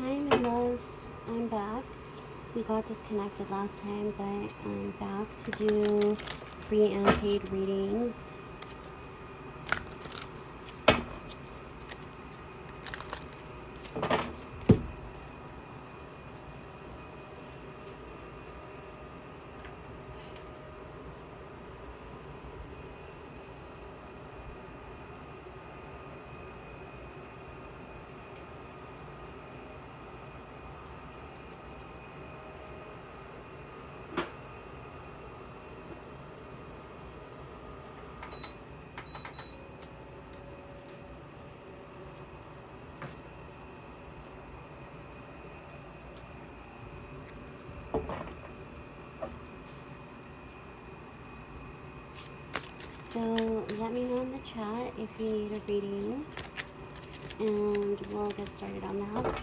Hi, my loves. I'm back. We got disconnected last time, but I'm back to do free and paid readings. So let me know in the chat if you need a reading, and we'll get started on that.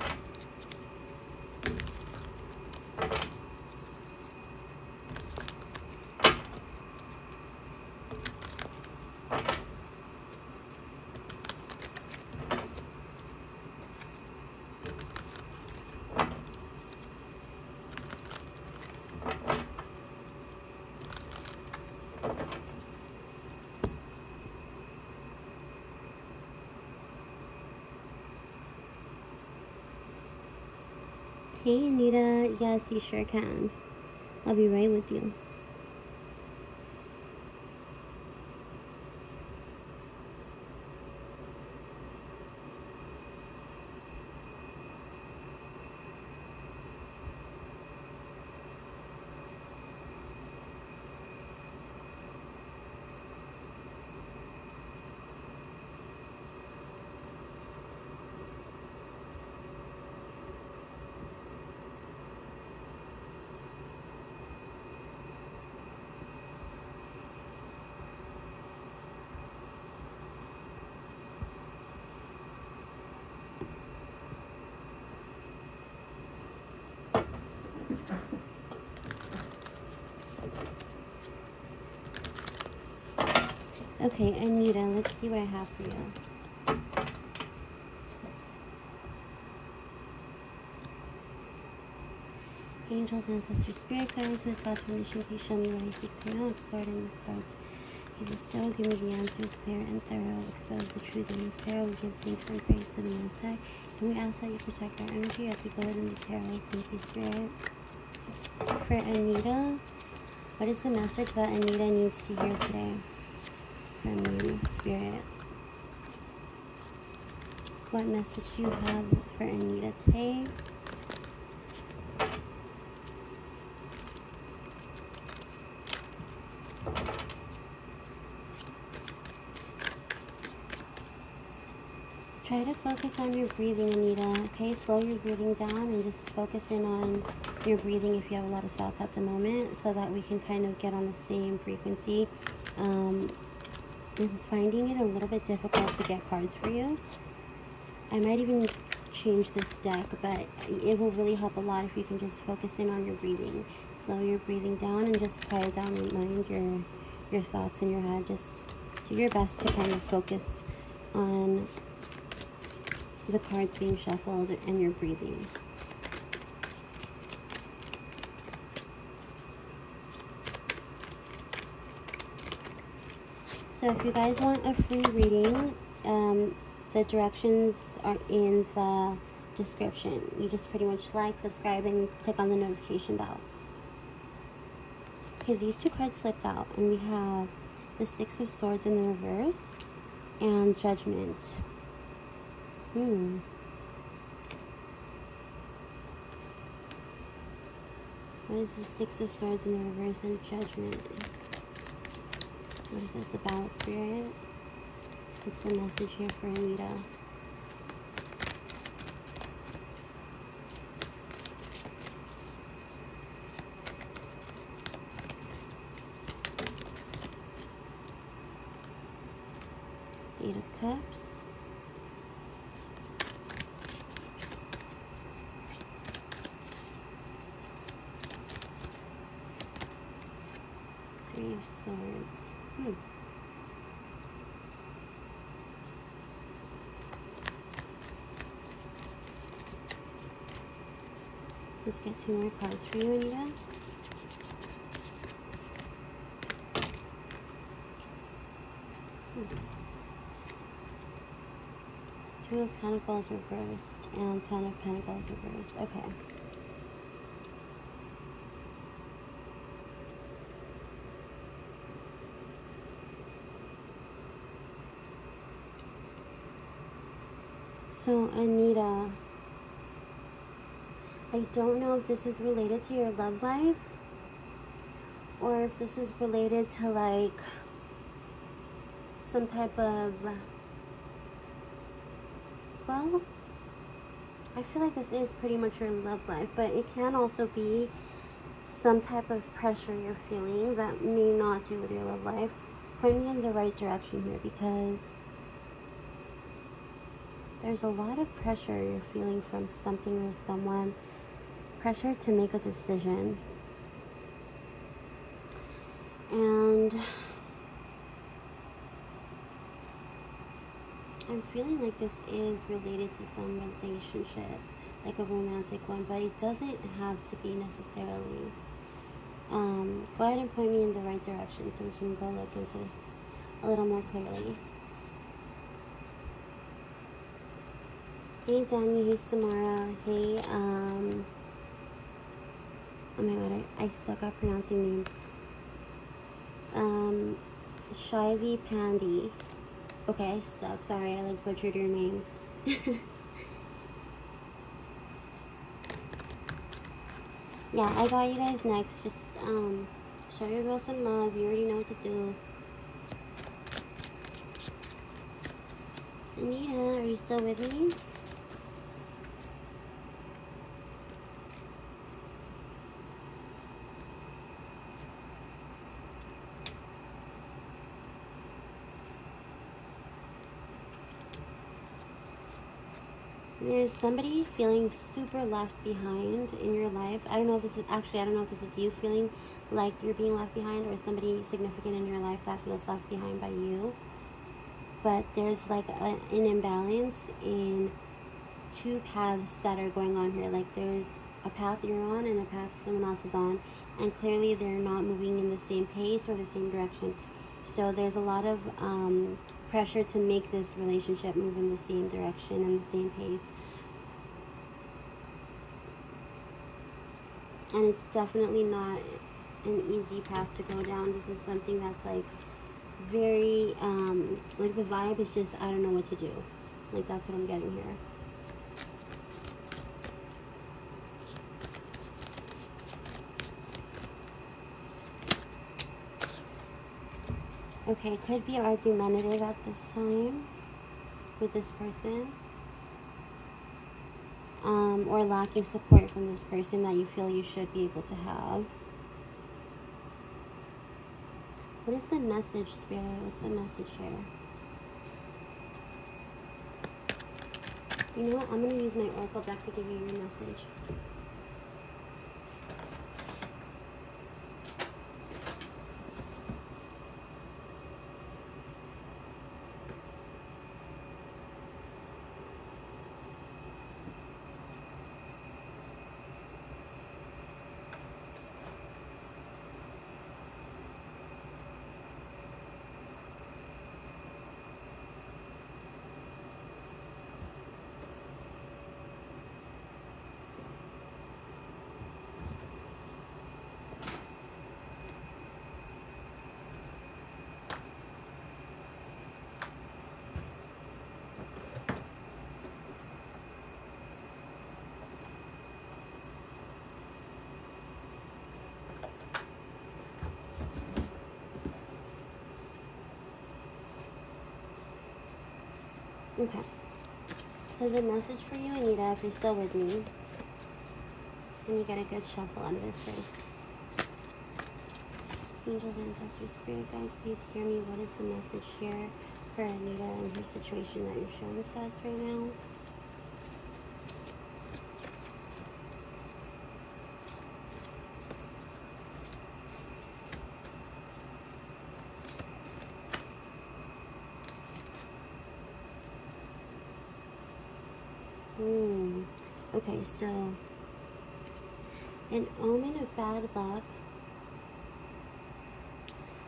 Hey Anita, yes you sure can. I'll be right with you. Okay, Anita, let's see what I have for you. Angels, ancestors, spirit guides, with God's permission, please show me what I seek to know, explored in the cards. He will still give me the answers clear and thorough, expose the truth in this tarot. We give thanks and praise to the Most High, and we ask that you protect our energy as we go ahead in the tarot. Thank you, Spirit. For Anita, what is the message that Anita needs to hear today from you, Spirit? What message do you have for Anita today? Try to focus on your breathing, Anita, okay? Slow your breathing down and just focus in on your breathing if you have a lot of thoughts at the moment, so that we can kind of get on the same frequency. I'm finding it a little bit difficult to get cards for you. I might even change this deck, but it will really help a lot if you can just focus in on your breathing. Slow your breathing down and just quiet down and mind your thoughts in your head. Just do your best to kind of focus on the cards being shuffled and your breathing. So if you guys want a free reading, the directions are in the description. You just pretty much like, subscribe, and click on the notification bell. Okay, these two cards slipped out, and we have the Six of Swords in the reverse and Judgment. What is the Six of Swords in the reverse and Judgment? What is this about, Spirit? What's the message here for Anita? Eight of Cups. Three of Swords. Let's get 2 more cards for you, Anita. Two of Pentacles reversed and 10 of Pentacles reversed. Okay. So, Anita, I don't know if this is related to your love life or if this is related to like some type of, well, I feel like this is pretty much your love life, but it can also be some type of pressure you're feeling that may not do with your love life. Point me in the right direction here, because there's a lot of pressure you're feeling from something or someone. Pressure to make a decision. And I'm feeling like this is related to some relationship, like a romantic one, but it doesn't have to be necessarily. Go ahead and point me in the right direction so we can go look into this a little more clearly. Hey Danny, hey Samara, hey, oh my god, I suck at pronouncing names. Shivy Pandy. Okay, I suck, sorry, I like butchered your name. Yeah, I got you guys next. Just show your girl some love. You already know what to do. Anita, are you still with me? There's somebody feeling super left behind in your life. I don't know if this is you feeling like you're being left behind, or somebody significant in your life that feels left behind by you. But there's like an imbalance in 2 paths that are going on here. Like there's a path you're on and a path someone else is on, and clearly they're not moving in the same pace or the same direction. So there's a lot of pressure to make this relationship move in the same direction and the same pace. And it's definitely not an easy path to go down. This is something that's like very, like the vibe is just, I don't know what to do. Like that's what I'm getting here. Okay, could be argumentative at this time with this person. Or lacking support from this person that you feel you should be able to have. What is the message, Spirit? What's the message here? You know what? I'm going to use my Oracle deck to give you your message. Okay, so the message for you, Anita, if you're still with me, and you get a good shuffle out of this first. Angels, ancestors, spirit guides, please hear me. What is the message here for Anita and her situation that you're showing to us right now? Okay, so An omen of bad luck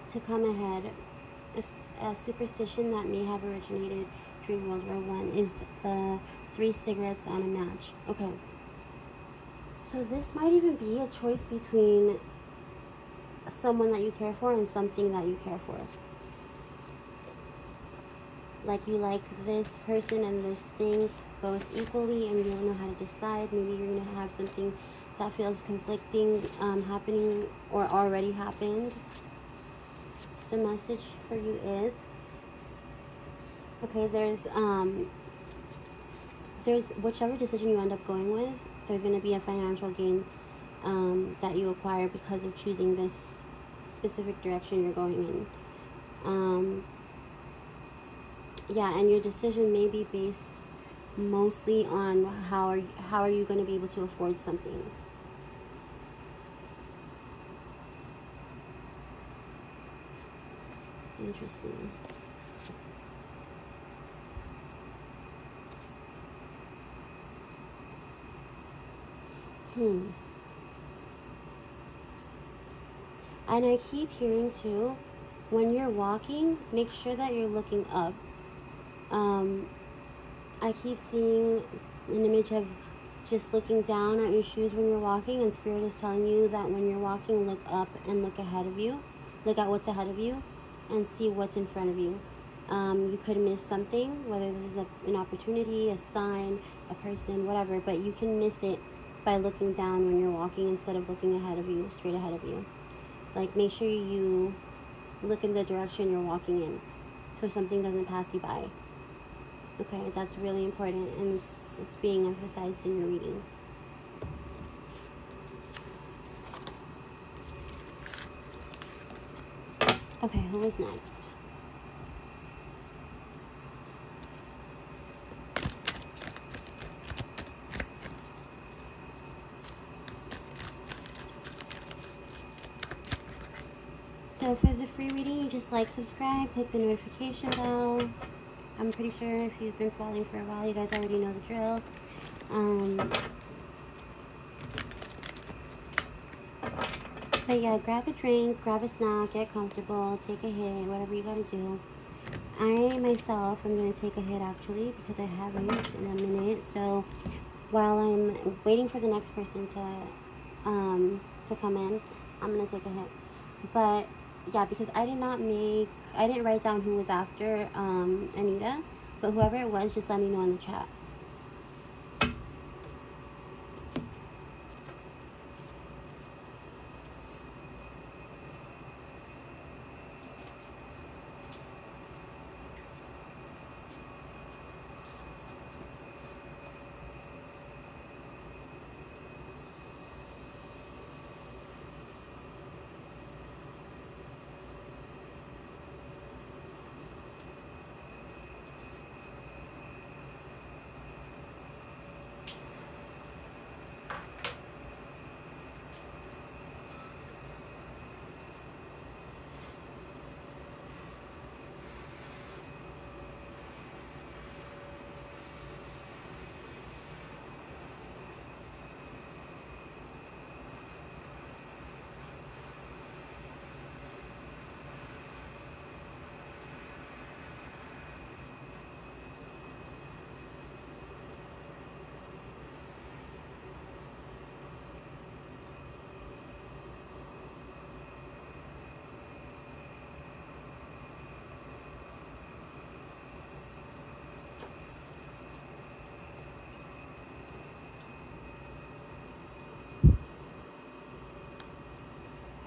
to come ahead. A superstition that may have originated during World War I is the 3 cigarettes on a match. Okay. So this might even be a choice between someone that you care for and something that you care for. Like you like this person and this thing both equally and you don't know how to decide. Maybe you're going to have something that feels conflicting happening or already happened. The message for you is, okay, there's whichever decision you end up going with, there's going to be a financial gain that you acquire because of choosing this specific direction you're going in. Yeah, and your decision may be based mostly on how are you going to be able to afford something. Interesting. And I keep hearing too, when you're walking, make sure that you're looking up. I keep seeing an image of just looking down at your shoes when you're walking, and Spirit is telling you that when you're walking, look up and look ahead of you. Look at what's ahead of you and see what's in front of you. You could miss something, whether this is an opportunity, a sign, a person, whatever, but you can miss it by looking down when you're walking instead of looking ahead of you, straight ahead of you. Like, make sure you look in the direction you're walking in so something doesn't pass you by. Okay, that's really important, and it's being emphasized in your reading. Okay, who is next? So for the free reading, you just like, subscribe, click the notification bell. I'm pretty sure if you've been following for a while, you guys already know the drill. But yeah, grab a drink, grab a snack, get comfortable, take a hit, whatever you gotta do. I myself am gonna take a hit actually because I haven't in a minute. So while I'm waiting for the next person to come in, I'm gonna take a hit. But yeah, because I didn't write down who was after Anita, but whoever it was, just let me know in the chat.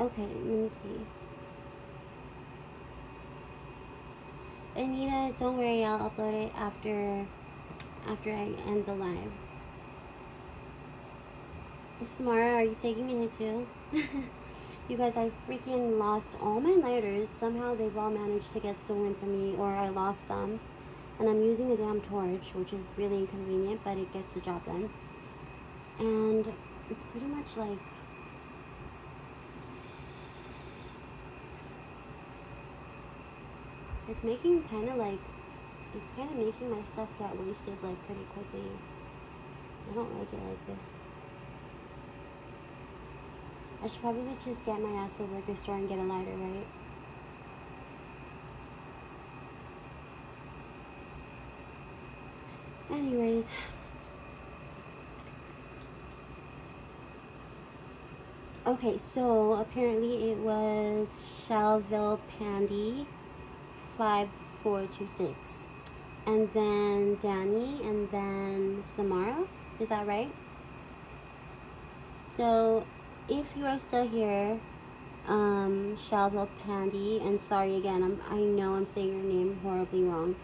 Okay, let me see. Anita, don't worry, I'll upload it after I end the live. Samara, are you taking a hit too? You guys, I freaking lost all my lighters. Somehow they've all managed to get stolen from me, or I lost them. And I'm using a damn torch, which is really inconvenient, but it gets the job done. And it's pretty much like, it's making kind of making my stuff get wasted like pretty quickly. I don't like it like this. I should probably just get my ass to the liquor store and get a lighter, right? Anyways. Okay, so apparently it was Shelville Pandy 5426. And then Danny, and then Samara. Is that right? So if you are still here, Shelville Pandy, and sorry again, I know I'm saying your name horribly wrong.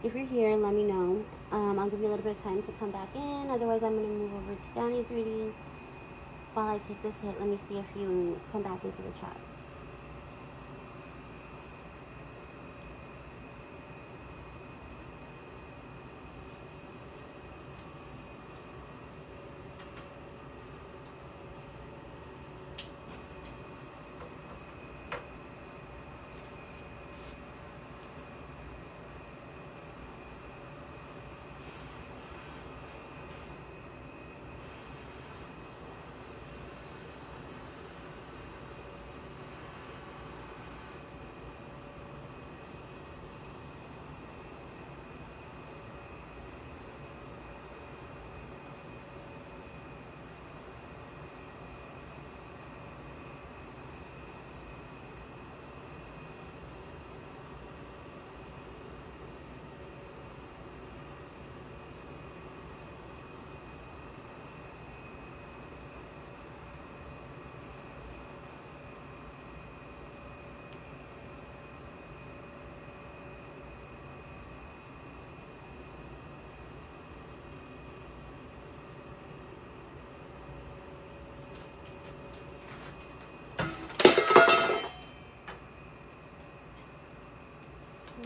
If you're here, let me know. I'll give you a little bit of time to come back in. Otherwise, I'm going to move over to Danny's reading. While I take this hit, let me see if you come back into the chat.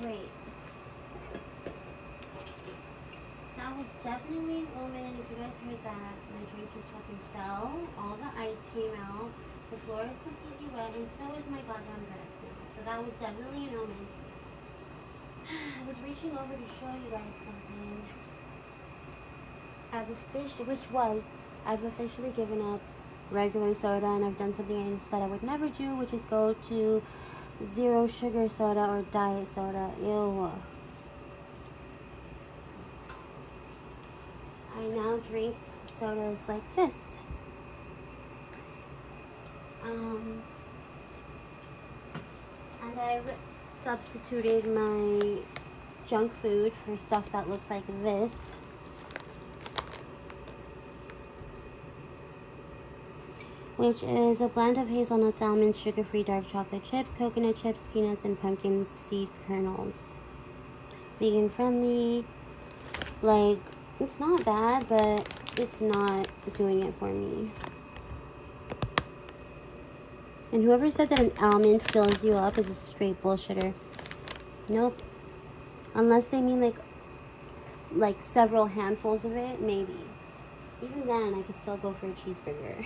Great. That was definitely an omen. If you guys heard that, my drink just fucking fell. All the ice came out. The floor is completely wet, and so is my goddamn dress now. So that was definitely an omen. I was reaching over to show you guys something. I've officially given up regular soda, and I've done something I said I would never do, which is go to zero sugar soda or diet soda. Ew. I now drink sodas like this. And I've substituted my junk food for stuff that looks like this. Which is a blend of hazelnuts, almonds, sugar-free dark chocolate chips, coconut chips, peanuts, and pumpkin seed kernels. Vegan friendly. Like, it's not bad, but it's not doing it for me. And whoever said that an almond fills you up is a straight bullshitter. Nope. Unless they mean like several handfuls of it, maybe. Even then, I could still go for a cheeseburger.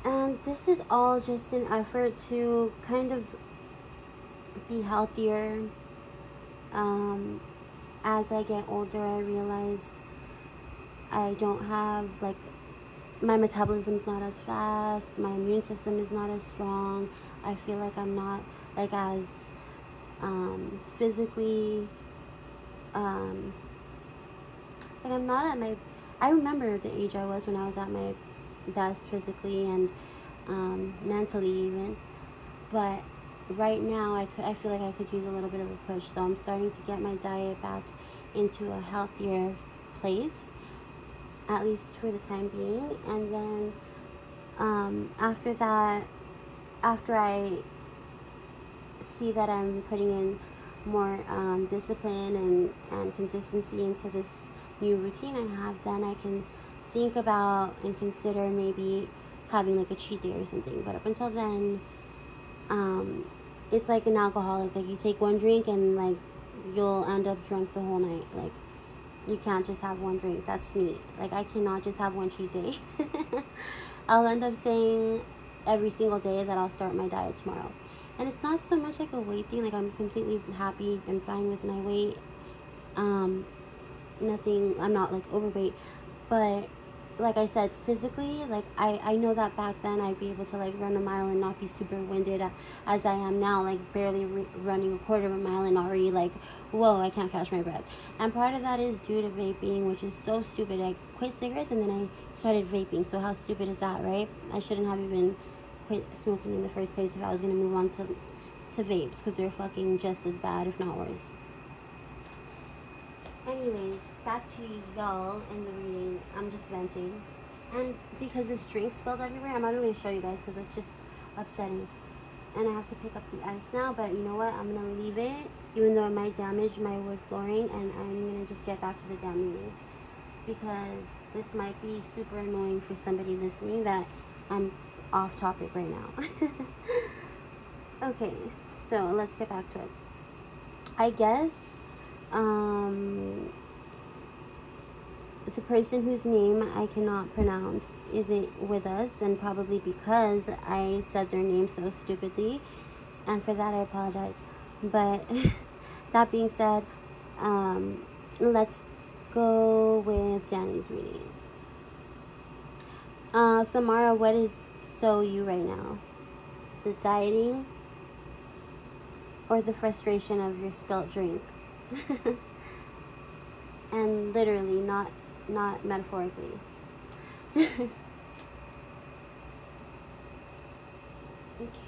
And this is all just an effort to kind of be healthier. As I get older, I realize I don't have, like, my metabolism's not as fast, my immune system is not as strong. I feel like I'm not, like, as physically, like, I'm not at my, I remember the age I was when I was at my best physically and mentally even, but right now I feel like I could use a little bit of a push, so I'm starting to get my diet back into a healthier place, at least for the time being. And then after that, after I see that I'm putting in more discipline and consistency into this new routine I have, then I can think about and consider maybe having like a cheat day or something. But up until then, it's like an alcoholic. Like, you take one drink and like you'll end up drunk the whole night. Like, you can't just have one drink. That's me. Like, I cannot just have one cheat day. I'll end up saying every single day that I'll start my diet tomorrow. And it's not so much like a weight thing. Like, I'm completely happy and fine with my weight. Nothing, I'm not like overweight, but like I said, physically, like I know that back then I'd be able to like run a mile and not be super winded as I am now, like barely running a quarter of a mile and already like, whoa, I can't catch my breath. And part of that is due to vaping, which is so stupid. I quit cigarettes and then I started vaping. So how stupid is that, right? I shouldn't have even quit smoking in the first place if I was going to move on to vapes, because they're fucking just as bad, if not worse. Anyways, back to y'all in the reading. I'm just venting. And because this drink spilled everywhere, I'm not even going to show you guys because it's just upsetting. And I have to pick up the ice now, but you know what? I'm going to leave it, even though it might damage my wood flooring, and I'm going to just get back to the damn readings. Because this might be super annoying for somebody listening that I'm off topic right now. Okay, so let's get back to it. I guess the person whose name I cannot pronounce isn't with us, and probably because I said their name so stupidly, and for that I apologize. But that being said, let's go with Danny's reading. Samara, what is so you right now? The dieting or the frustration of your spilt drink? And literally, not metaphorically. Okay,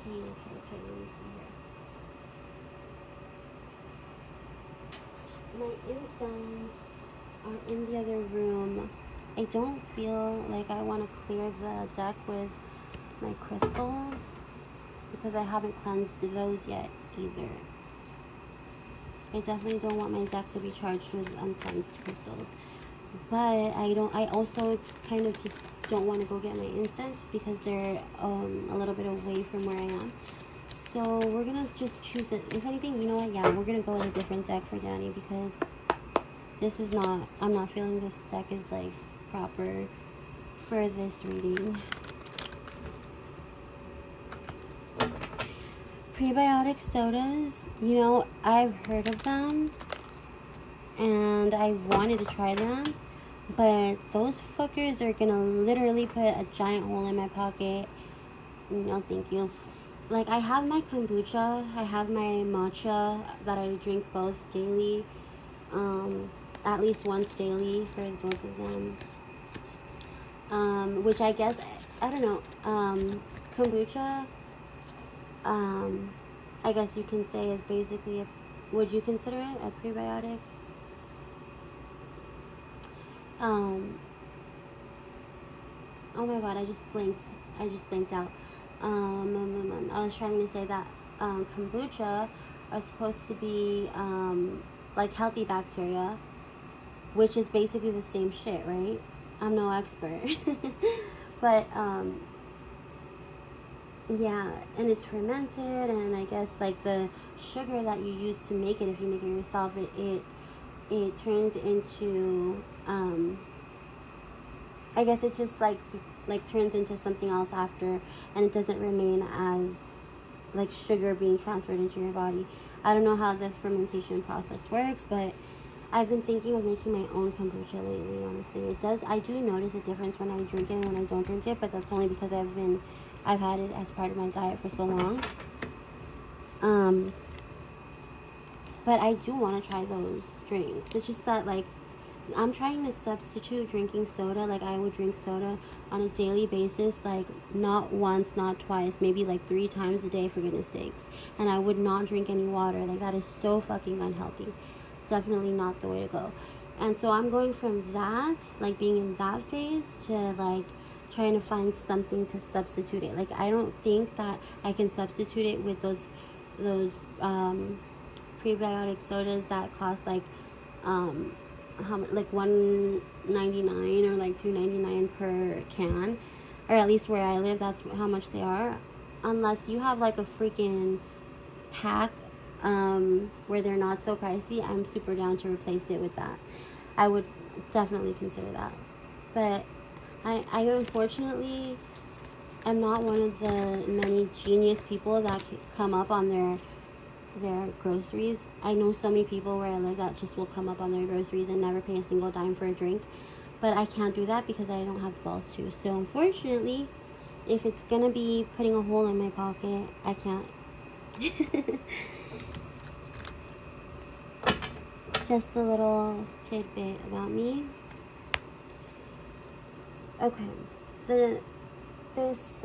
let me see here. My incense are in the other room. I don't feel like I want to clear the deck with my crystals because I haven't cleansed those yet either. I definitely don't want my deck to be charged with uncleansed crystals. But I also kind of just don't want to go get my incense because they're a little bit away from where I am. So we're going to just choose it. If anything, you know what? Yeah, we're going to go with a different deck for Danny because this is not, I'm not feeling this deck is like proper for this reading. Prebiotic sodas, you know, I've heard of them and I've wanted to try them, but those fuckers are gonna literally put a giant hole in my pocket. No, thank you. Like, I have my kombucha, I have my matcha that I drink both daily, at least once daily for both of them. Which I guess, I don't know, kombucha, I guess you can say is basically would you consider it a prebiotic? Oh my god, I just blinked out. I was trying to say that kombucha are supposed to be like healthy bacteria, which is basically the same shit, right? I'm no expert. But yeah, and it's fermented, and I guess like the sugar that you use to make it, if you make it yourself, it turns into I guess it just like turns into something else after, and it doesn't remain as like sugar being transferred into your body. I don't know how the fermentation process works, but I've been thinking of making my own kombucha lately, honestly. I do notice a difference when I drink it and when I don't drink it, but that's only because I've had it as part of my diet for so long. But I do want to try those drinks. It's just that, like, I'm trying to substitute drinking soda. Like, I would drink soda on a daily basis, like, not once, not twice, maybe like 3 times a day, for goodness sakes. And I would not drink any water. Like, that is so fucking unhealthy. Definitely not the way to go. And so I'm going from that, like, being in that phase, to, like, trying to find something to substitute it. Like, I don't think that I can substitute it with those prebiotic sodas that cost like like $1.99 or like $2.99 per can, or at least where I live, that's how much they are. Unless you have like a freaking hack where they're not so pricey, I'm super down to replace it with that. I would definitely consider that. But I unfortunately am not one of the many genius people that come up on their groceries. I know so many people where I live that just will come up on their groceries and never pay a single dime for a drink. But I can't do that because I don't have the balls to. So unfortunately, if it's gonna be putting a hole in my pocket, I can't. Just a little tidbit about me. Okay, this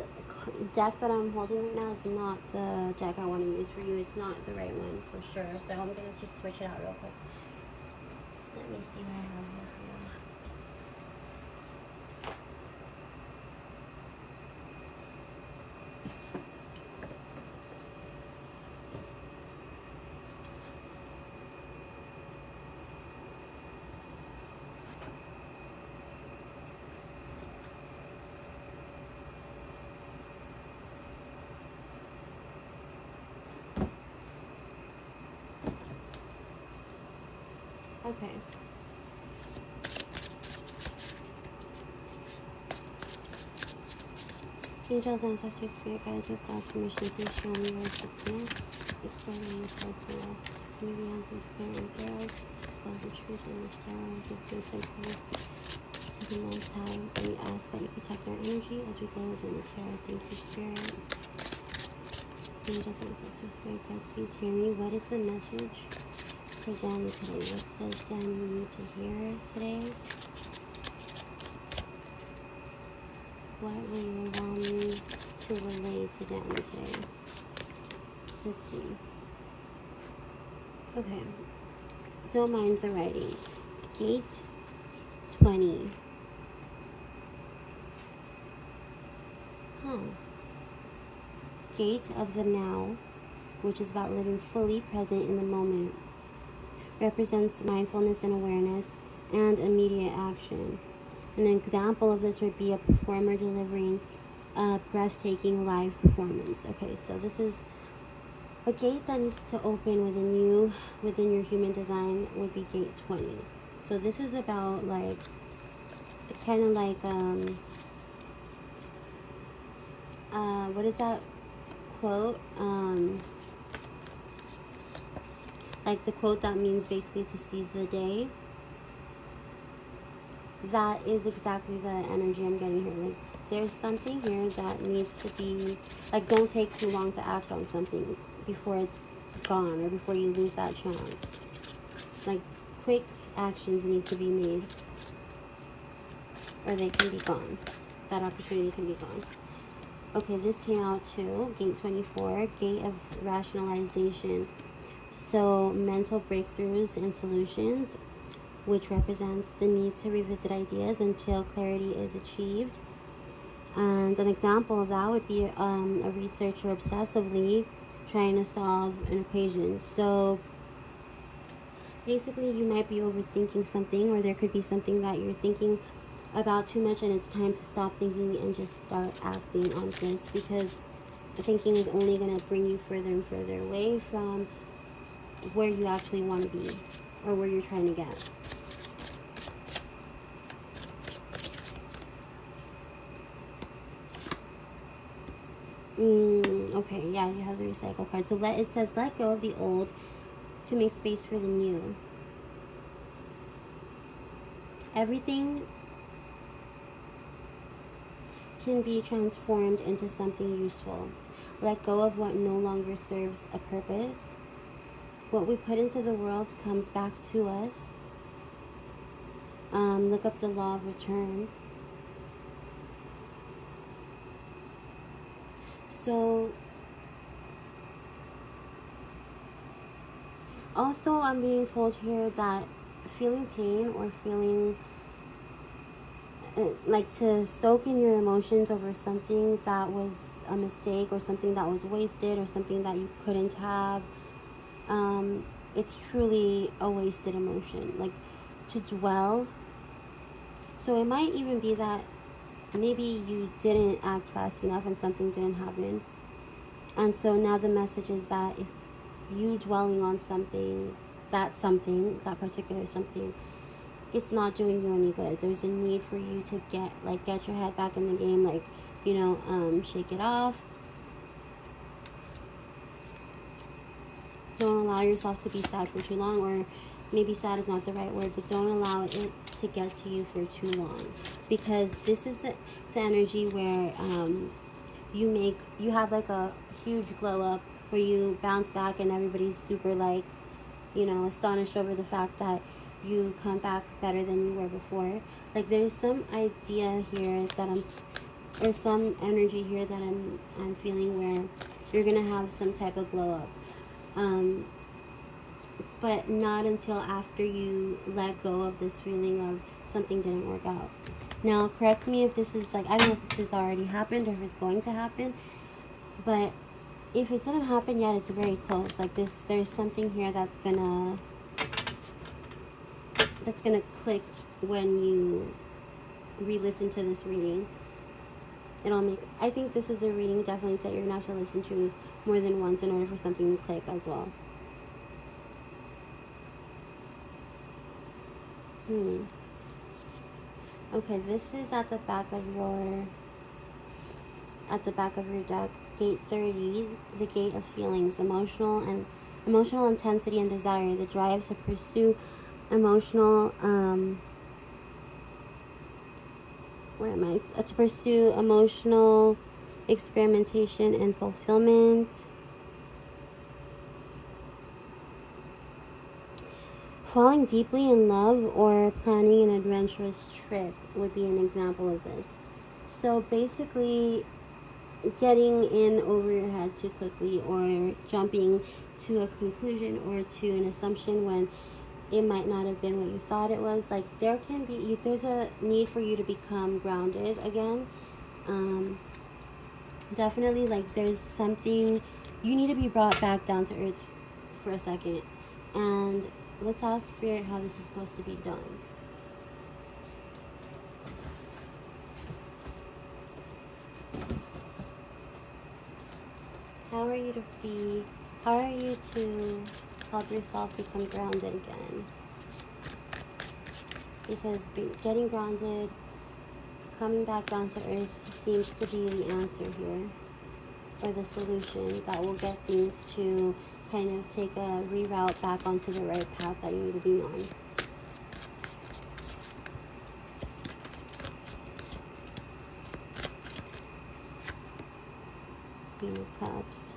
deck that I'm holding right now is not the deck I want to use for you. It's not the right one for sure. So I'm gonna just switch it out real quick. Let me see what I have here for you. Okay. Angels, ancestors, spirit guides with God's permission, please show me where it's explain the parts below. May the answers clear and thorough. Expose the truth in this tarot. Give peace and praise to the Most High. And we ask that you protect our energy as we go within the tarot. Thank you, Spirit. Angels, ancestors, spirit guides, please hear me. What is the message for Danny today? What says Danny you need to hear today? What will you allow me to relay to Danny today? Let's see. Okay. Don't mind the writing. Gate 20. Gate of the now, which is about living fully present in the moment, represents mindfulness and awareness and immediate action. An example of this would be a performer delivering a breathtaking live performance. Okay, so this is a gate that needs to open within you, within your human design, would be gate 20. So this is about like, kind of like, what is that quote? Like the quote that means basically to seize the day. That is exactly the energy I'm getting here. Like, there's something here that needs to be, like, don't take too long to act on something before it's gone or before you lose that chance. Like, quick actions need to be made or they can be gone. That opportunity can be gone. Okay, this came out too. Gate 24, gate of rationalization. So, mental breakthroughs and solutions, which represents the need to revisit ideas until clarity is achieved. And an example of that would be a researcher obsessively trying to solve an equation. So basically you might be overthinking something, or there could be something that you're thinking about too much, and it's time to stop thinking and just start acting on this, because the thinking is only going to bring you further and further away from where you actually want to be or where you're trying to get. Okay, yeah, you have the recycle card. So it says let go of the old to make space for the new. Everything can be transformed into something useful. Let go of what no longer serves a purpose. What we put into the world comes back to us. Look up the law of return. So, also I'm being told here that feeling pain or feeling like to soak in your emotions over something that was a mistake or something that was wasted or something that you couldn't have, it's truly a wasted emotion. Like, to dwell. So it might even be that maybe you didn't act fast enough and something didn't happen. And so now the message is that if you dwelling on something, that particular something, it's not doing you any good. There's a need for you to get your head back in the game, like, shake it off. Don't allow yourself to be sad for too long, or, maybe sad is not the right word, but don't allow it to get to you for too long, because this is the energy where you have like a huge glow up where you bounce back and everybody's super like, you know, astonished over the fact that you come back better than you were before. Like there's some idea here that or some energy here that I'm feeling where you're gonna have some type of glow up, but not until after you let go of this feeling of something didn't work out. Now, correct me if this is like, I don't know if this has already happened or if it's going to happen, but if it didn't happen yet, it's very close. Like there's something here that's gonna click when you re-listen to this reading. I think this is a reading definitely that you're gonna have to listen to more than once in order for something to click as well. Okay, this is at the back of your deck. Gate 30, the gate of feelings, emotional intensity and desire, the drive to pursue emotional to pursue emotional experimentation and fulfillment. Falling deeply in love or planning an adventurous trip would be an example of this. So basically, getting in over your head too quickly, or jumping to a conclusion or to an assumption when it might not have been what you thought it was. Like there's a need for you to become grounded again. Definitely, like there's something, you need to be brought back down to earth for a second. And let's ask Spirit how this is supposed to be done. How are you to help yourself become grounded again? Because getting grounded, coming back down to earth seems to be the answer here, or the solution that will get things to kind of take a reroute back onto the right path that you need to be on. Queen of Cups.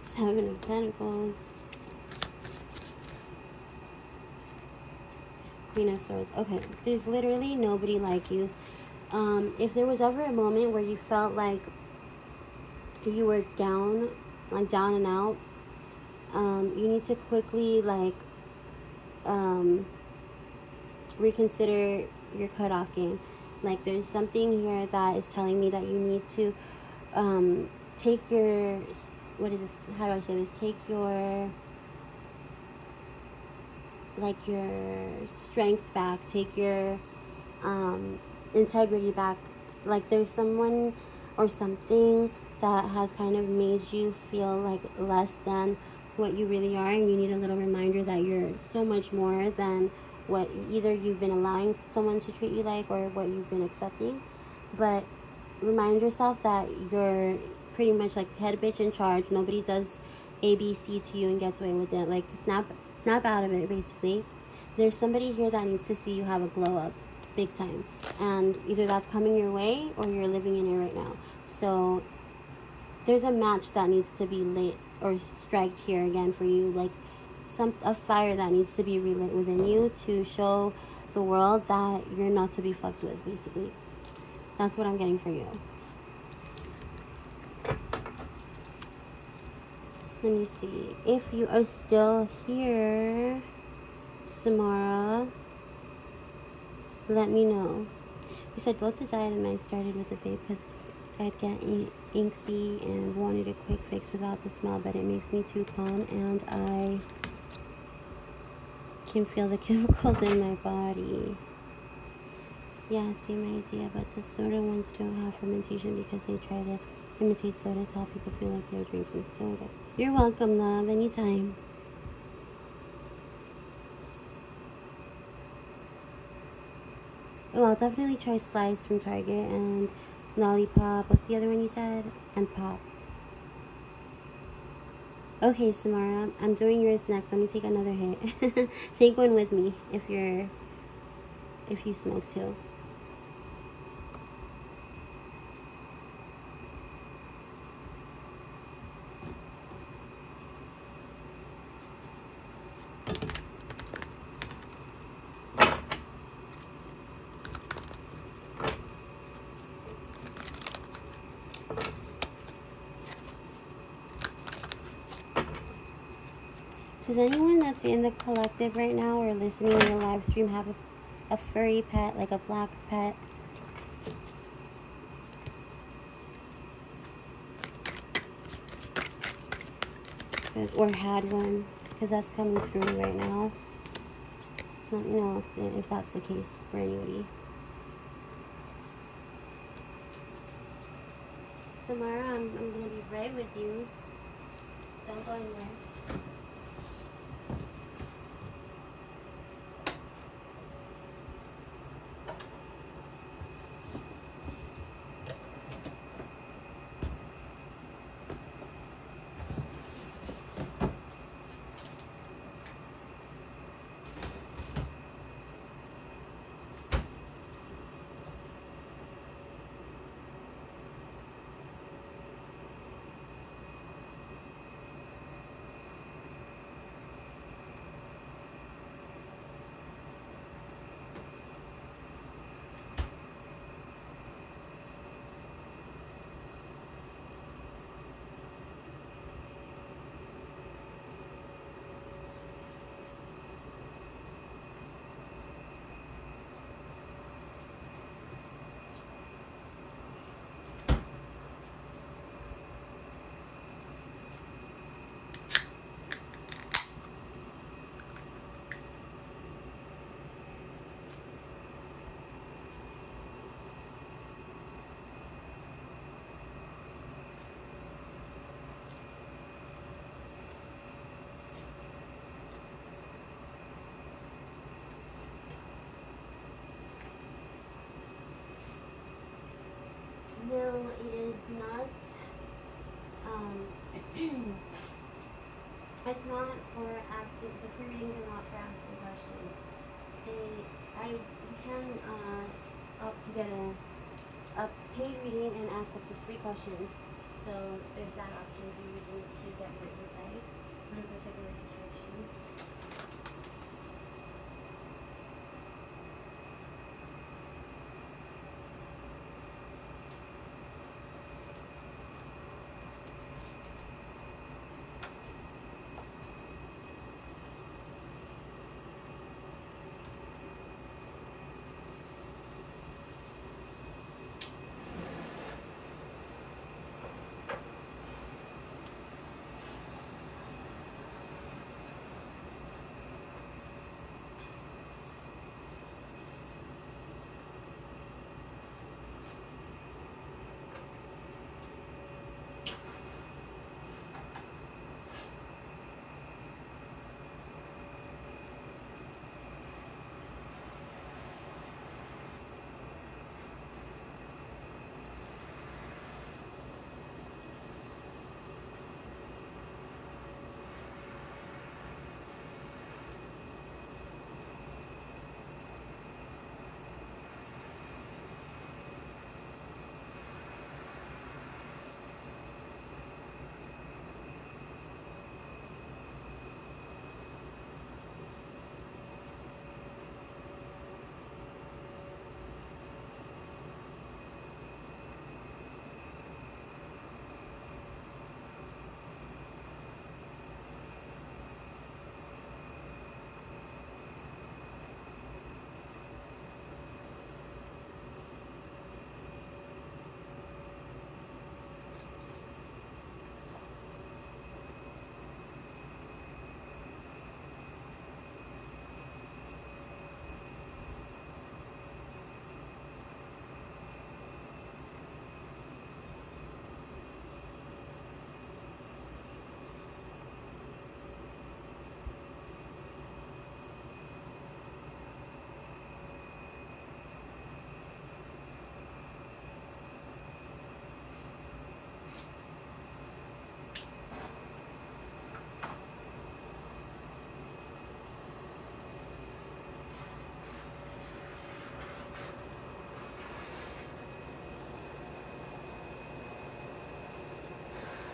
Seven of Pentacles. Queen of Swords. Okay, there's literally nobody like you. If there was ever a moment where you felt like you were down and out, you need to quickly reconsider your cutoff game. Like there's something here that is telling me that you need to take your, what is this, how do I say this, take your strength back, take your integrity back. Like there's someone or something that has kind of made you feel like less than what you really are, and you need a little reminder that you're so much more than what either you've been allowing someone to treat you like or what you've been accepting. But remind yourself that you're pretty much like head bitch in charge. Nobody does ABC to you and gets away with it. Like snap out of it, basically. There's somebody here that needs to see you have a glow up big time, and either that's coming your way or you're living in it right now. So there's a match that needs to be lit or striked here again for you, like a fire that needs to be relit within you to show the world that you're not to be fucked with, basically. That's what I'm getting for you. Let me see. If you are still here, Samara, let me know. You said both the diet and I started with the vape because I'd get inksy and wanted a quick fix without the smell, but it makes me too calm and I can feel the chemicals in my body. Yeah, same idea, but the soda ones don't have fermentation because they try to imitate soda to help people feel like they're drinking soda. You're welcome, love, anytime. Oh, I'll definitely try Slice from Target and Lollipop. What's the other one you said? And Pop. Okay, Samara, I'm doing yours next. Let me take another hit. Take one with me if you smoke too. Does anyone that's in the collective right now or listening to the live stream have a furry pet, like a black pet? Or had one? Because that's coming through right now. Let me know if that's the case for anybody. Samara, I'm going to be right with you. Don't go anywhere. No, it is not. It's not for asking. The free readings are not for asking questions. You can opt to get a paid reading and ask up to 3 questions. So there's that option if you need to get more insight on a particular situation.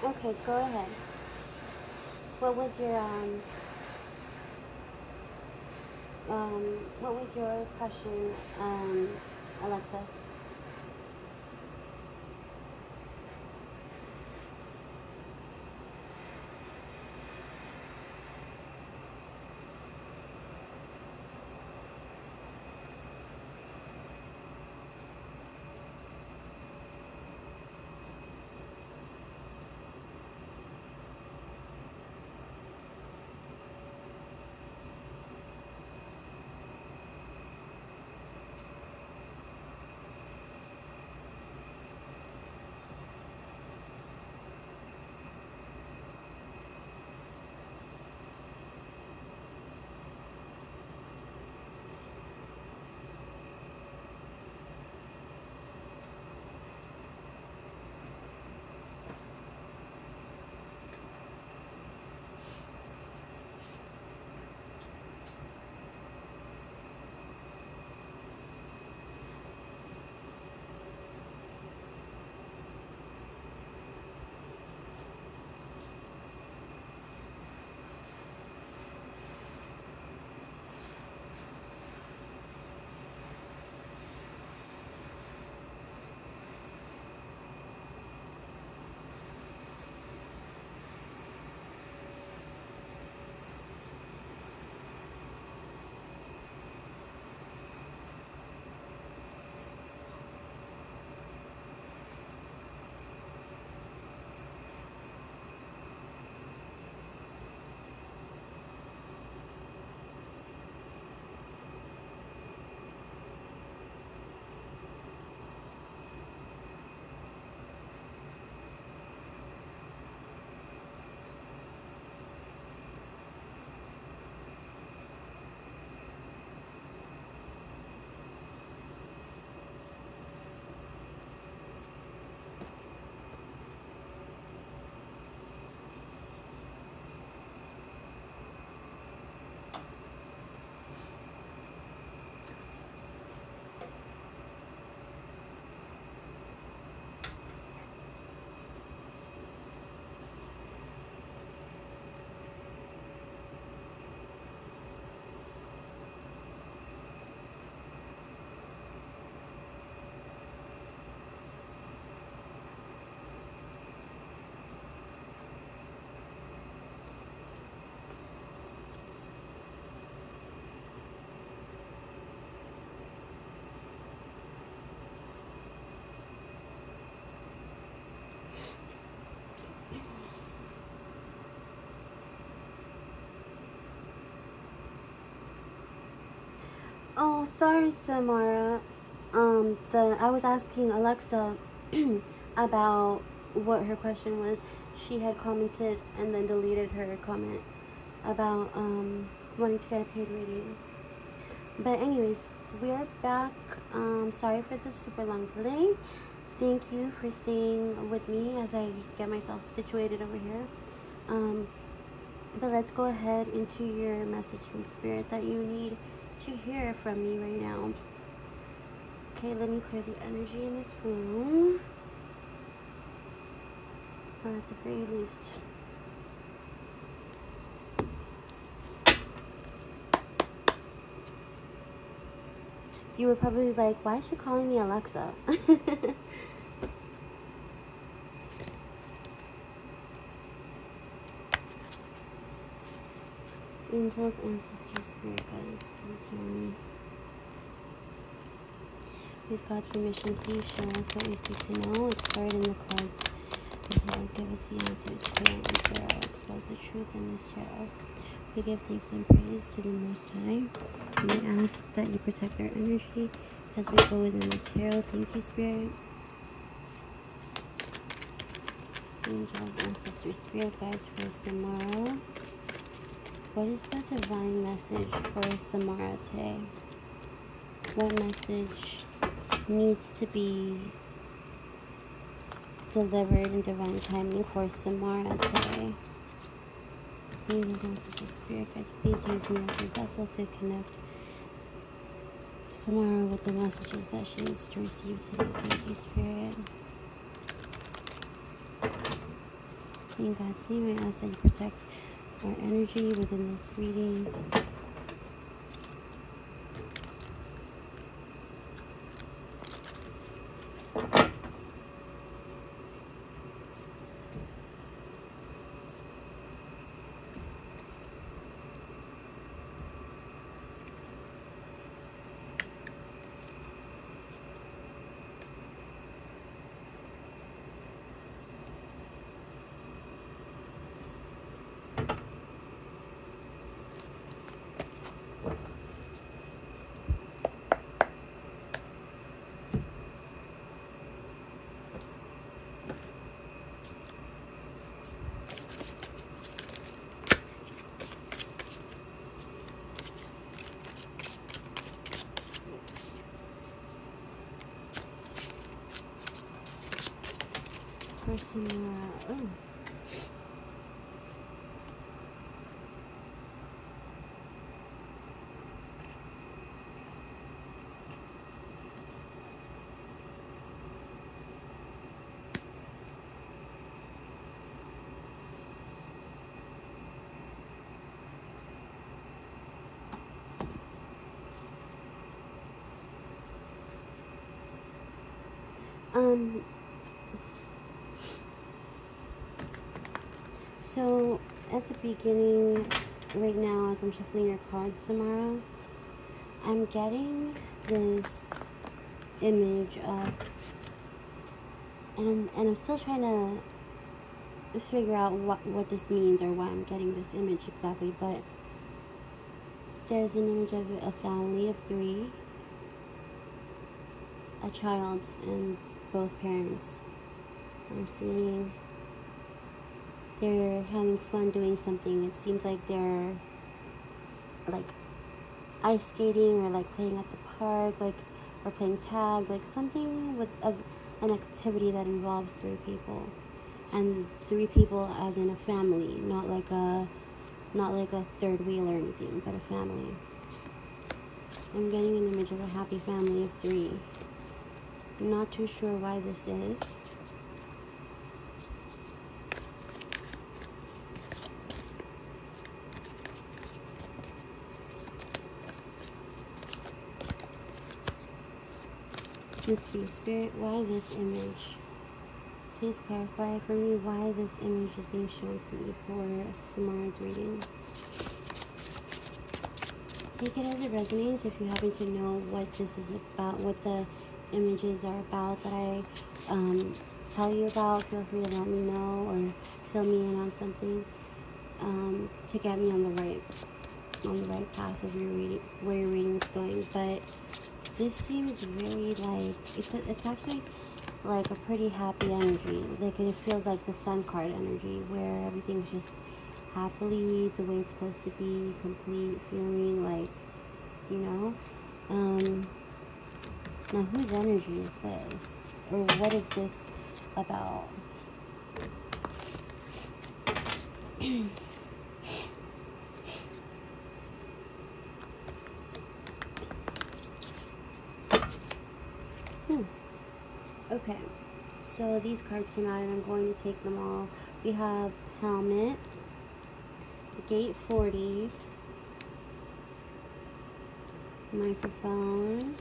Okay, go ahead. What was your what was your question, Alexa? Oh, sorry, Samara. I was asking Alexa about what her question was. She had commented and then deleted her comment about wanting to get a paid reading. But anyways, we are back. Sorry for the super long delay. Thank you for staying with me as I get myself situated over here. But let's go ahead into your message from Spirit that you need to hear from me right now. Okay, let me clear the energy in this room. Or at the very least. You were probably like, why is she calling me Alexa? Angels, ancestors, spirit guides, please hear me. With God's permission, please show us what we seek to know. Explored in the cards. Lord, give us the answers clear and thorough. Expose the truth in this tarot. We give thanks and praise to the Most High. And we ask that you protect our energy as we go within the tarot. Thank you, Spirit. Angels, ancestors, spirit guides for Samara. What is the divine message for Samara today? What message needs to be delivered in divine timing for Samara today? Angels, ancestors, spirit guides, please use me as your vessel to connect Samara with the messages that she needs to receive today. Thank you, Spirit. In God's name, I ask that you protect our energy within this reading. Oh. So at the beginning, right now, as I'm shuffling your cards tomorrow, I'm getting this image of, and I'm still trying to figure out what this means or why I'm getting this image exactly, but there's an image of a family of 3, a child, and both parents. I'm seeing they're having fun doing something. It seems like they're like ice skating or like playing at the park, like, or playing tag, like something with an activity that involves 3 people, and 3 people as in a family, not like a third wheel or anything, but a family. I'm getting an image of a happy family of 3. I'm not too sure why this is. Let's see, Spirit, why this image? Please clarify for me why this image is being shown to me for Samara's reading. Take it as it resonates. If you happen to know what this is about, what the images are about that I tell you about, feel free to let me know or fill me in on something to get me on the right path of your reading, where your reading is going. But this seems really like it's actually like a pretty happy energy. Like it feels like the Sun card energy, where everything's just happily the way it's supposed to be, complete, feeling like, you know. Now whose energy is this, or what is this about? Okay, so these cards came out and I'm going to take them all. We have Helmet, Gate 40, Microphone,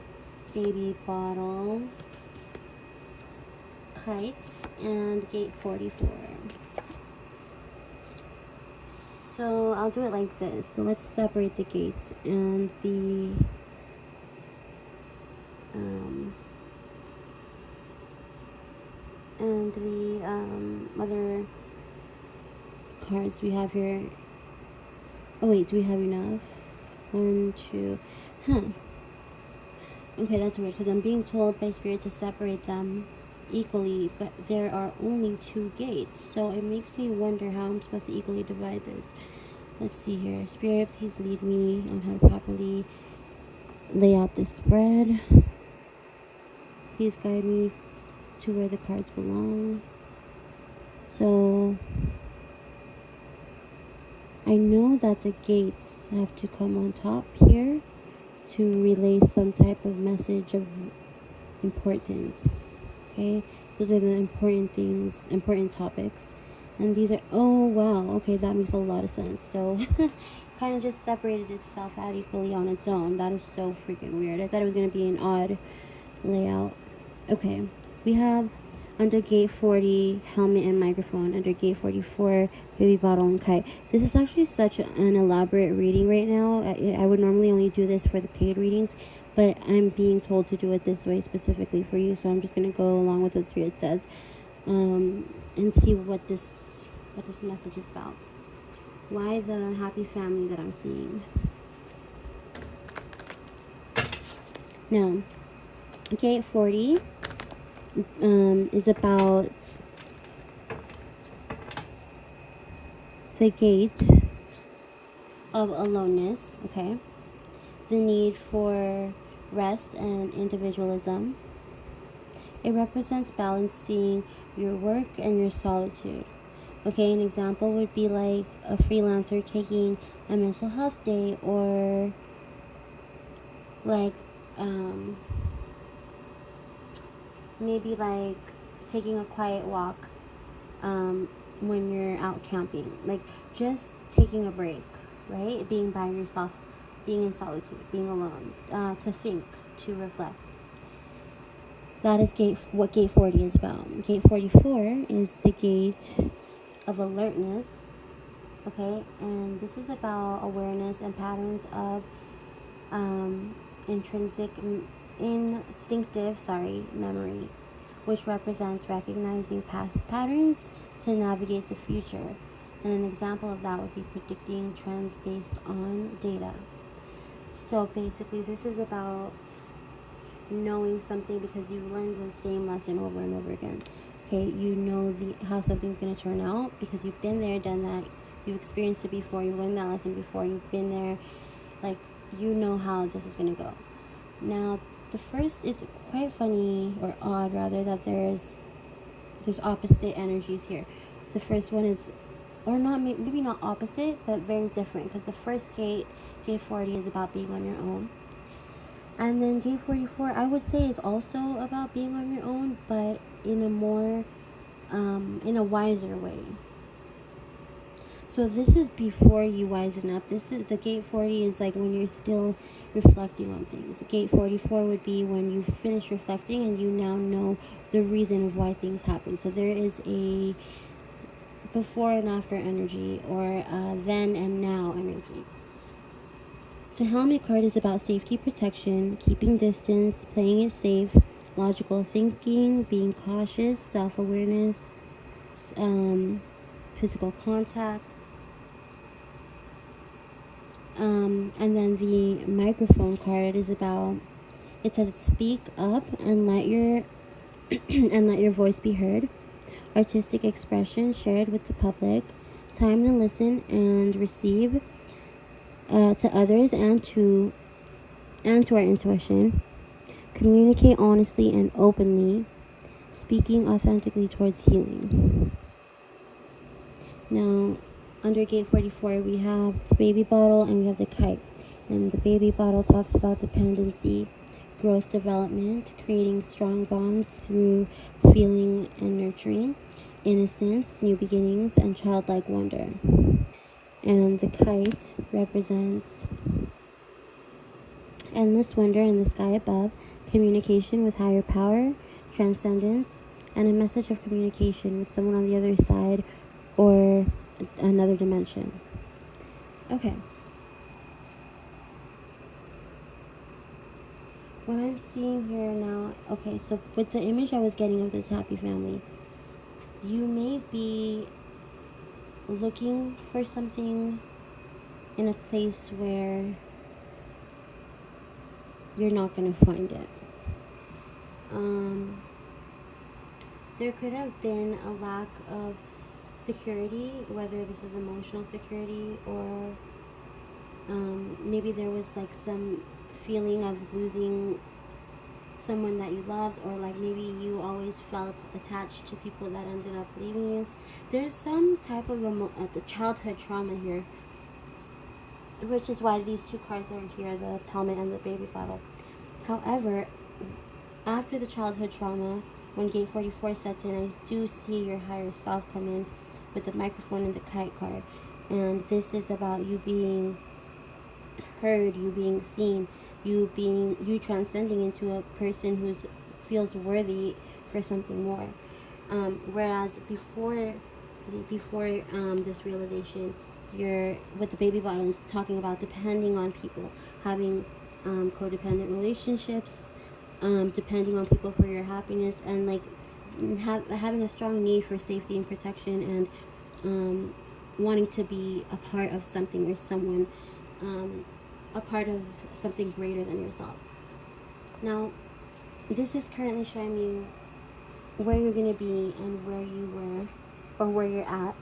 Baby Bottle, Kite, and Gate 44. So I'll do it like this. So let's separate the gates and the other cards we have here. Oh wait, do we have enough? 1, 2, okay, that's weird because I'm being told by Spirit to separate them equally, but there are only 2 gates, so it makes me wonder how I'm supposed to equally divide this. Let's see here. Spirit, please lead me on how to properly lay out this spread. Please guide me to where the cards belong. So I know that the gates have to come on top here to relay some type of message of importance. Okay, those are the important things, important topics. And these are, oh wow, okay, that makes a lot of sense. So kind of just separated itself out equally on its own. That is so freaking weird. I thought it was going to be an odd layout. Okay, we have under gate 40 helmet and microphone, under gate 44 baby bottle and kite. This is actually such an elaborate reading right now. I would normally only do this for the paid readings, but I'm being told to do it this way specifically for you, so I'm just going to go along with what Spirit says, and see what this message is about. Why the happy family that I'm seeing? Now, gate 40 is about the gate of aloneness, okay? The need for rest and individualism. It represents balancing your work and your solitude. Okay, an example would be like a freelancer taking a mental health day, or like maybe like taking a quiet walk when you're out camping, like just taking a break, right? Being by yourself, being in solitude, being alone, to think, to reflect. That is what gate 40 is about. Gate 44 is the gate of alertness, okay? And this is about awareness and patterns of instinctive memory, which represents recognizing past patterns to navigate the future. And an example of that would be predicting trends based on data. So basically, this is about knowing something because you learned the same lesson over and over again. Okay, you know how something's going to turn out because you've been there, done that, you've experienced it before, you learned that lesson before, you've been there, like, you know how this is going to go. Now, the first is quite funny, or odd rather, that there's opposite energies here. The first one is, or not, maybe not opposite, but very different, because the first gate 40, is about being on your own. And then gate 44, I would say, is also about being on your own, but in a more, in a wiser way. So this is before you wisen up. This is the gate 40 is like when you're still reflecting on things. Gate 44 would be when you finish reflecting and you now know the reason of why things happen. So there is a before and after energy, or then and now energy. The helmet card is about safety, protection, keeping distance, playing it safe, logical thinking, being cautious, self-awareness, physical contact. And then the microphone card is about, it says speak up and let your voice be heard, artistic expression shared with the public, time to listen and receive to others and to our intuition, communicate honestly and openly, speaking authentically towards healing. Now, under gate 44, we have the baby bottle and we have the kite. And the baby bottle talks about dependency, growth development, creating strong bonds through feeling and nurturing, innocence, new beginnings, and childlike wonder. And the kite represents endless wonder in the sky above, communication with higher power, transcendence, and a message of communication with someone on the other side or another dimension. Okay. What I'm seeing here now, okay, so with the image I was getting of this happy family, you may be looking for something in a place where you're not going to find it. There could have been a lack of security, whether this is emotional security or maybe there was like some feeling of losing someone that you loved, or like maybe you always felt attached to people that ended up leaving you. There's some type of the childhood trauma here, which is why these two cards are here, the helmet and the baby bottle. However, after the childhood trauma, when gate 44 sets in, I do see your higher self come in with the microphone and the kite card. And this is about you being heard, you being seen, you transcending into a person who feels worthy for something more. Whereas before this realization, you're with the baby bottoms talking about depending on people, having codependent relationships, depending on people for your happiness, and like having a strong need for safety and protection, and wanting to be a part of something or someone, a part of something greater than yourself. Now, this is currently showing you where you're going to be and where you were, or where you're at.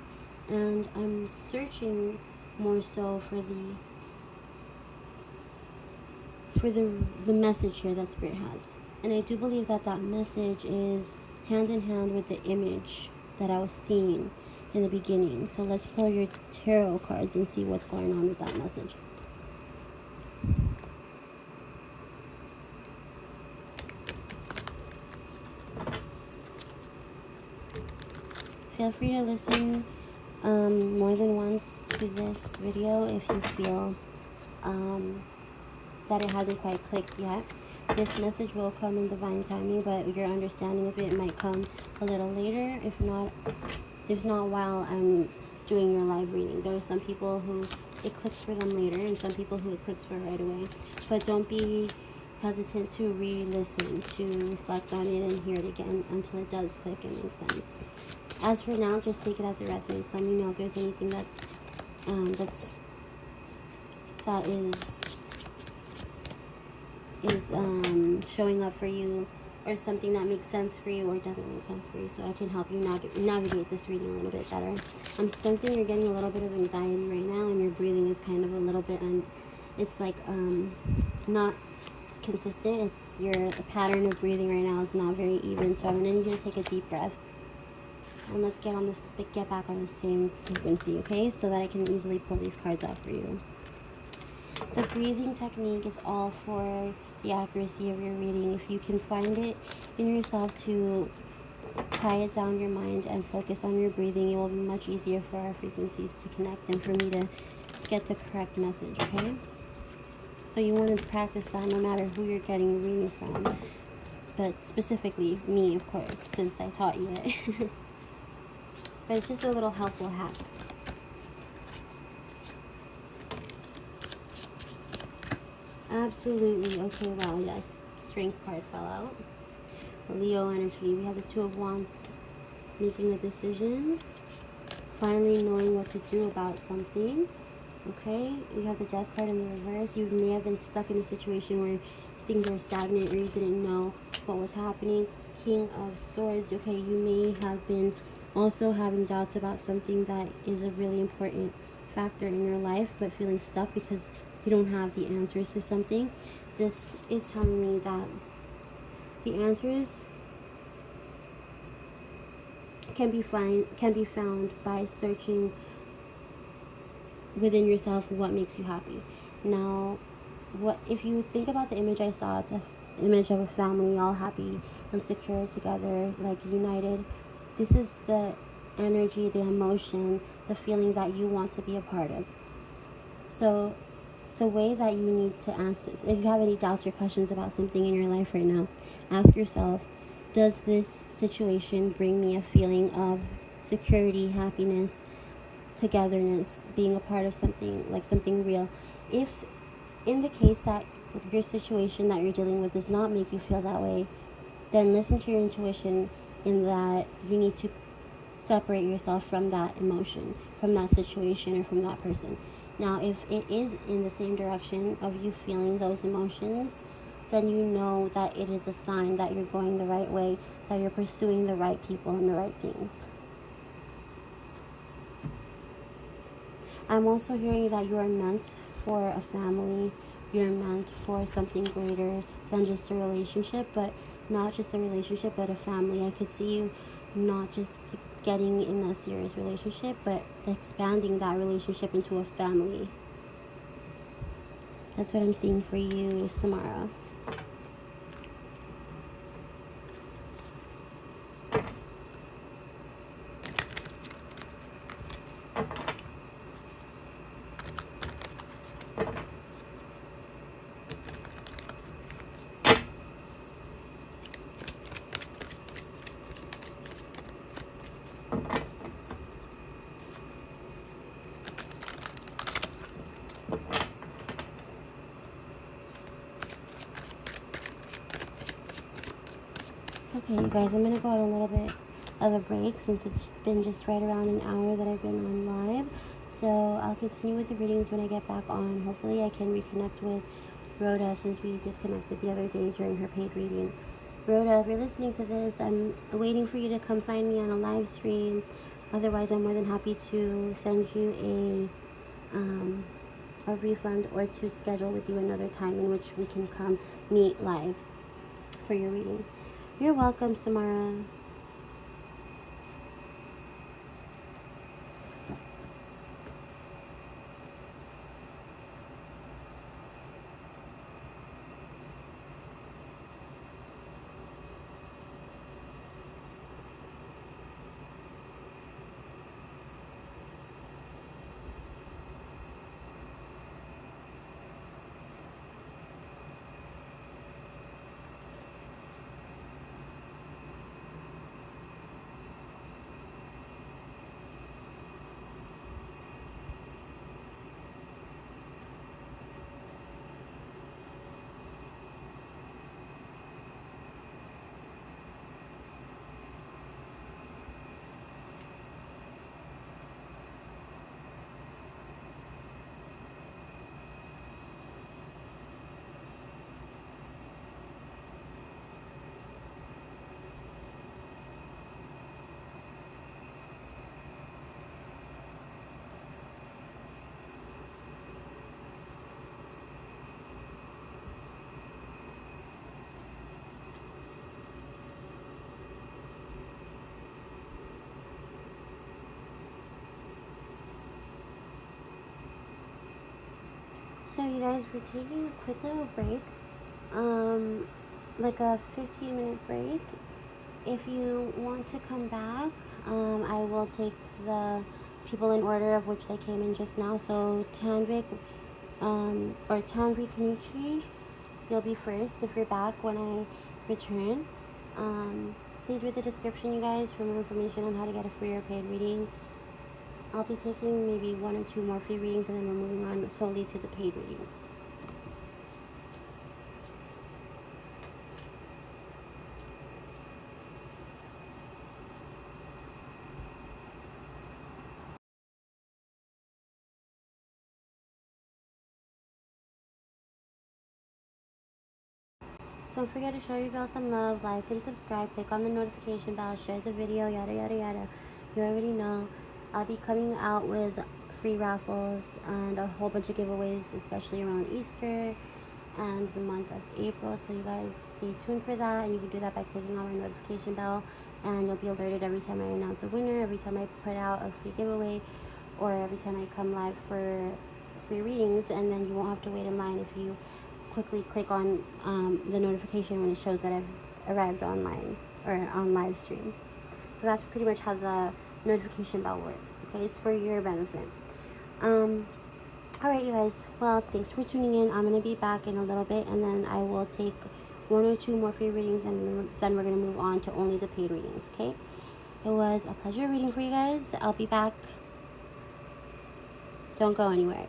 And I'm searching more so for the message here that Spirit has. And I do believe that that message is hand in hand with the image that I was seeing in the beginning. So let's pull your tarot cards and see what's going on with that message. Feel free to listen more than once to this video if you feel that it hasn't quite clicked yet. This message will come in divine timing, but your understanding of it might come a little later, if not while I'm doing your live reading. There are some people who it clicks for them later, and some people who it clicks for right away. But don't be hesitant to re-listen, to reflect on it and hear it again until it does click and make sense. As for now, just take it as it resonates. Let me know if there's anything that is showing up for you, or something that makes sense for you or doesn't make sense for you, so I can help you navigate this reading a little bit better. I'm sensing you're getting a little bit of anxiety right now, and your breathing is kind of a little bit, it's like not consistent. It's your pattern of breathing right now is not very even, so I'm gonna need you to take a deep breath. And let's get back on the same frequency, okay? So that I can easily pull these cards out for you. The breathing technique is all for the accuracy of your reading. If you can find it in yourself to quiet down your mind and focus on your breathing, it will be much easier for our frequencies to connect and for me to get the correct message, okay? So you want to practice that no matter who you're getting a reading from. But specifically me, of course, since I taught you it. But it's just a little helpful hack. Absolutely. Okay, wow, yes. Strength card fell out. Leo energy. We have the Two of Wands. Making a decision. Finally knowing what to do about something. Okay, we have the Death card in the reverse. You may have been stuck in a situation where things were stagnant or you didn't know what was happening. King of Swords. Okay, you may have been also having doubts about something that is a really important factor in your life, but feeling stuck because you don't have the answers to something. This is telling me that the answers can be found by searching within yourself what makes you happy. Now, what if you think about the image I saw? It's an image of a family all happy and secure together, like united. This is the energy, the emotion, the feeling that you want to be a part of. So the way that you need to answer, if you have any doubts or questions about something in your life right now, ask yourself, does this situation bring me a feeling of security, happiness, togetherness, being a part of something, like something real? If in the case that your situation that you're dealing with does not make you feel that way, then listen to your intuition in that you need to separate yourself from that emotion, from that situation, or from that person. Now, if it is in the same direction of you feeling those emotions, then you know that it is a sign that you're going the right way, that you're pursuing the right people and the right things. I'm also hearing that you are meant for a family. You're meant for something greater than just a relationship, but not just a relationship, but a family. I could see you not just getting in a serious relationship, but expanding that relationship into a family. That's what I'm seeing for you, Samara. Okay, you guys, I'm gonna go on a little bit of a break since it's been just right around an hour that I've been on live. So I'll continue with the readings when I get back on. Hopefully I can reconnect with Rhoda since we disconnected the other day during her paid reading. Rhoda, if you're listening to this, I'm waiting for you to come find me on a live stream. Otherwise, I'm more than happy to send you a refund or to schedule with you another time in which we can come meet live for your reading. You're welcome, Samara. So you guys, we're taking a quick little break, like a 15-minute break. If you want to come back, I will take the people in order of which they came in just now. So Tanvik, or Tanvi Kanichi, you'll be first if you're back when I return. Please read the description, you guys, for more information on how to get a free or paid reading. I'll be taking maybe 1 or 2 more free readings, and then we're moving on solely to the paid readings. Don't forget to show your girl some love, like and subscribe, click on the notification bell, share the video, yada yada yada. You already know. I'll be coming out with free raffles and a whole bunch of giveaways, especially around Easter and the month of April. So you guys stay tuned for that, and you can do that by clicking on my notification bell, and you'll be alerted every time I announce a winner, every time I put out a free giveaway, or every time I come live for free readings. And then you won't have to wait in line if you quickly click on the notification when it shows that I've arrived online or on live stream. So that's pretty much how the notification bell works. Okay, it's for your benefit. Alright, you guys, well, thanks for tuning in. I'm gonna be back in a little bit, and then I will take 1 or 2 more free readings, and then we're gonna move on to only the paid readings. Okay, it was a pleasure reading for you guys. I'll be back. Don't go anywhere.